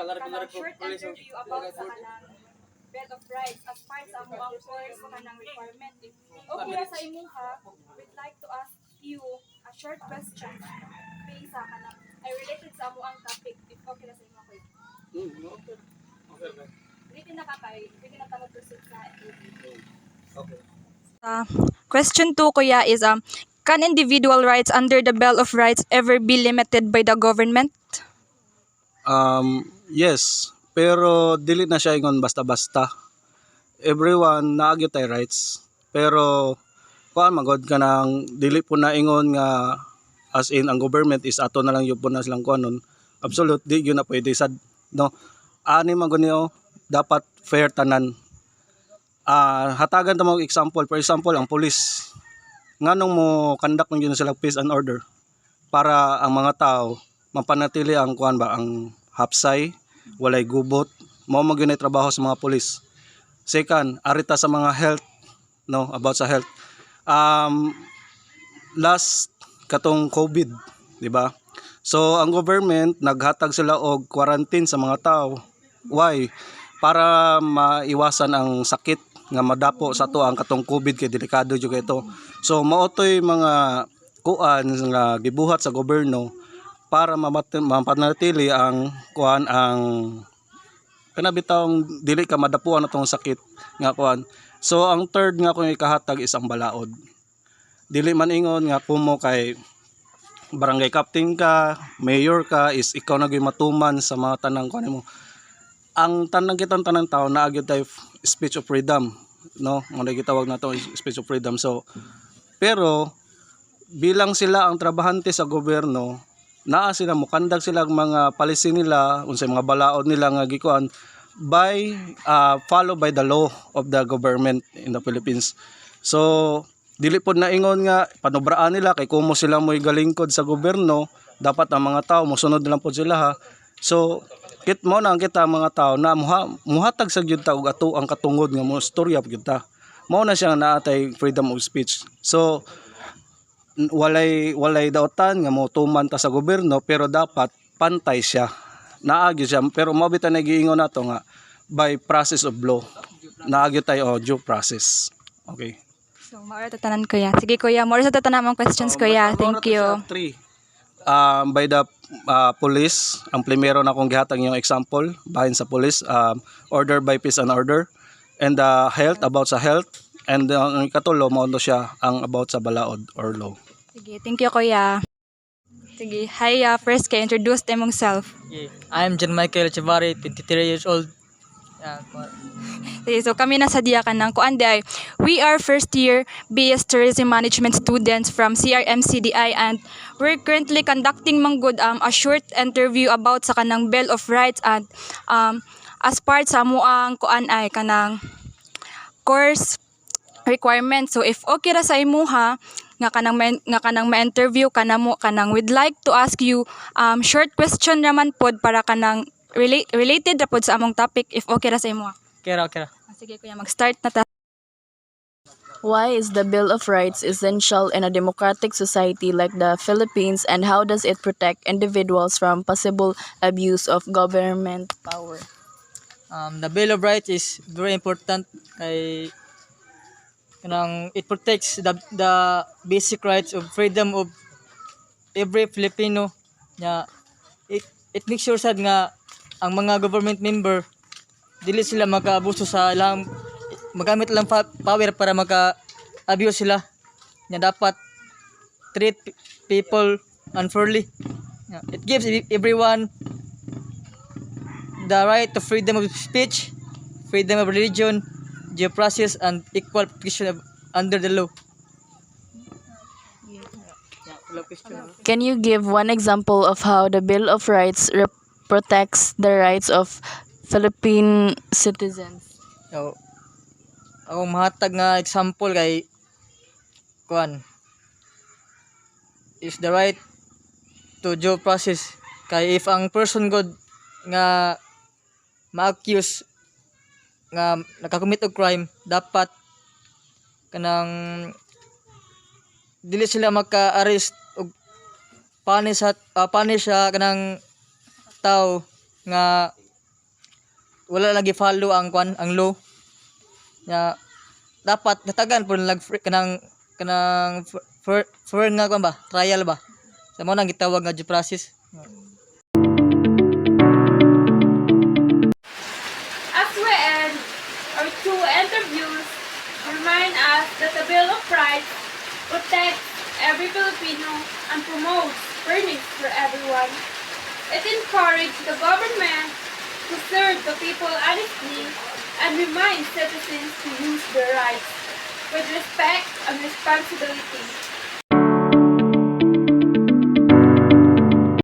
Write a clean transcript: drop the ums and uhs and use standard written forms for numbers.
kanang short interview about sa kanang Bill of Rights as part sa amo ang course kanang requirement. If okay ra sa imuha, we'd like to ask you a short question based sa kanang related sa amo ang topic. If okay ra sa imuha ko. Okay. Okay. Ready na ka kay, ready na ta mo proceed sa interview. Okay. Question 2, kuya, is can individual rights under the Bill of Rights ever be limited by the government? Yes, pero dili na siya ingon basta-basta. Everyone naagyo tay rights. Pero kuan magod ka nang dili po na ingon nga as in ang government is ato na lang yun po na silang kuan nun. Absolute di yun na pwede sad no. Ani man niyo dapat fair tanan. Hatagan ta mo example, for example ang police nganong mo conduct ng yun sila peace and order para ang mga tao mapanatili ang kuan ba ang hapsay, walay gubot, mao magyunay trabaho sa mga pulis. Second, arita sa mga health no about sa health. Last katong COVID, di ba? So ang government naghatag sila og quarantine sa mga tao. Why? Para maiwasan ang sakit nga madapo sa to ang katong COVID kay delikado jud ito. So maotoy mga kuan nga gibuhat sa gobyerno para mapanatili ang kuan ang kanabitawng dili ka madapuan atong sakit nga kuan. So ang third nga kung ikahatag is ang balaod. Dili man ingon nga kumo kay barangay captain ka, mayor ka is ikaw na gyud matuman sa mga tanang kuan mo. Ang tanang kitang tanang tao naa gyud tay speech of freedom, no? Mo gitawag nato speech of freedom. So pero bilang sila ang trabahante sa gobyerno, naa sila mo kandag sila mga policy nila unsay mga balaod nila nga gikuan by follow by the law of the government in the Philippines. So dili pod na ingon nga panubraan nila kay kumo sila mo'y galingkod sa gobyerno, dapat ang mga tao mosunod lang pod sila ha. So kit mo na ang kita mga tao na muhatag sa gyud ta og ato ang katungod nga mo storya gyud ta. Mao na siya naatay freedom of speech. So walay daotan nga mo tuman ta sa gobyerno pero dapat pantay siya. Naagyo siya pero mao bitan nagiingon nato nga by process of law. Naagyo tayo due process. Okay. So, maura tatanan, kuya. Sige, kuya. Maura sa tatanan mong questions, kuya. Thank you. By the police, ang primero na kong gihatag yung example, bahin sa police, order by peace and order, and health, about sa health, and ang ikatulo, mo siya ang about sa balaod or law. Sige, thank you, kuya. Sige, hi, first, kaya introduce them self. Yeah. I am John Michael Chivari, 23 years old. Sige, so kami nasa diya ka ng kuan day. We are first year BS Tourism Management students from CRMCDI and we're currently conducting manggod a short interview about sa kanang Bill of Rights and as part sa amuang kuan ay kanang course requirement. So if okay ra sa imuha nga kanang ma-interview kanamo kanang we'd like to ask you short question naman pod para kanang related ra pod sa among topic if okay ra sa imuha. Kera. Sige kuya, mag-start na ta. Why is the Bill of Rights essential in a democratic society like the Philippines, and how does it protect individuals from possible abuse of government power? The Bill of Rights is very important kay kanang it protects the basic rights of freedom of every Filipino. It makes sure sad nga ang mga government member dili sila makaabuso sa ilang magamit lang power para maka-abuse sila. Dapat treat people unfairly. It gives everyone the right to freedom of speech, freedom of religion, due process, and equal protection under the law. Can you give one example of how the Bill of Rights protects the rights of Philippine citizens? So, akong mahatag nga example kay kuan is the right to due process. Kay if ang person god nga ma-accuse nga nakakommit og crime, dapat kanang dili sila maka-arrest og punish sa kanang tao nga wala lagi follow ang law. Ya dapat datagan pud kanang for nga kwan ba, trial ba. Sa mo nang gitawag nga due process. As we end our two interviews, remind us that the Bill of Rights protects every Filipino and promotes fairness for everyone. It encourages the government to serve the people honestly and reminds citizens to use their rights with respect and responsibility.